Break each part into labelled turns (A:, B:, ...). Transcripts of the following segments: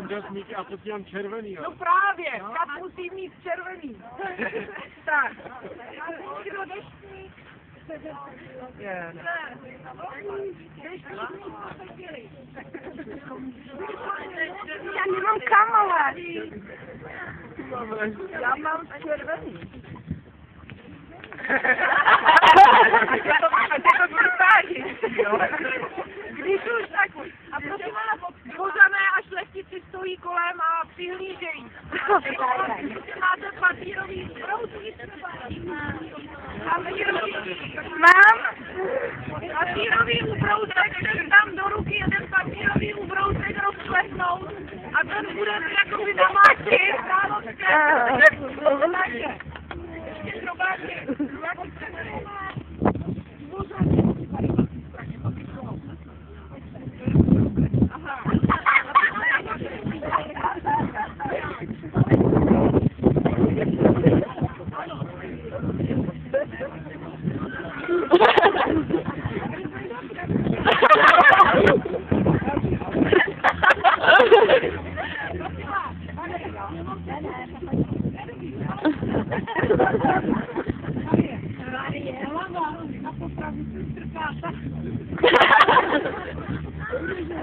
A: Sundat mít a teď mám červený, jo?
B: No právě, tak musí mít červený. Tak. Já nemám kam, ale. Já mám červený. Když už tak. A prosím vás, vozané a šlechtici stojí kolem a přihlížejí. Máte papírový zbrousky? Mám papírový ubrousek, který dám do ruky, jeden papírový ubrousek rozklesnout a ten bude jakoby namáčit, ještě drobáček.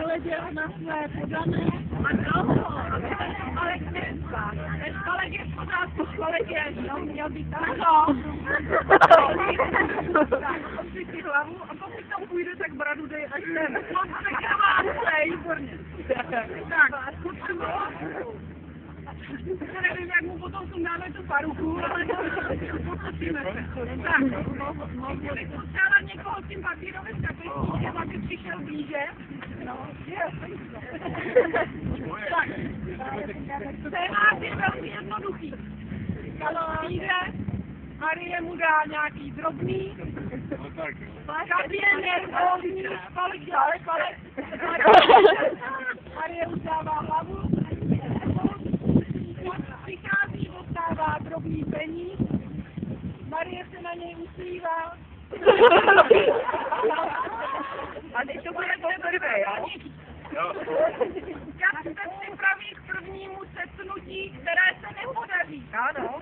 B: Hleděla na své podané ale dneska. Ten školek je v pořádku, školek je, no, měl být tam, no. Tak, opři si hlavu a pokud tam půjde, tak bradu dej až ten. Tak já mám, výborně. Tak, já nevím, jak mu potom sundáme tu paruku, ale pokusíme se. Tak, potřeba někoho s tím papírovým kapesníkem, aby přišel blíže. No, tak, scénář je velmi jednoduchý. Přijde, Marie mu dá nějaký drobný, Gabriel je nervózní, palek. Marie udává hlavu, přichází, dostává drobný peníz, Marie se na něj usmívá. A teď to bude dobré, jo? Já se připraví k prvnímu setnutí, které se nepodaří. Ano,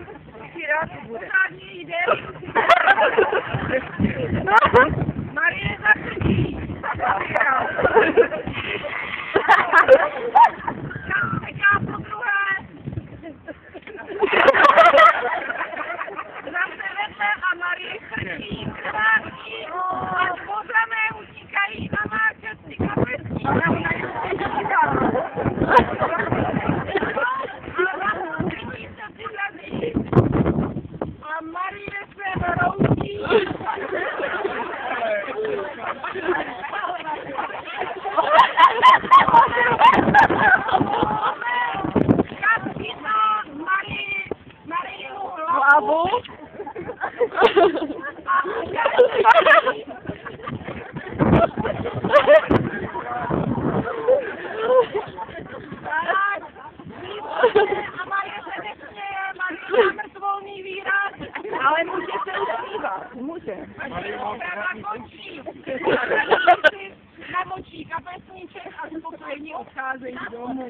B: rád to bude. Pořádně jde. Marie zakřičí. Čeká po druhé. Zase vedle a Marie krčí, krátí a pořané utíkají na máčet si kapesní. A Marie se hroutí. Marie hlavu. A Marie se nesměje, Marie má mrtvolný výraz, ale může se usmívat. Může. Pravda končí. Namočí kapesníček a spokojení odcházejí domů.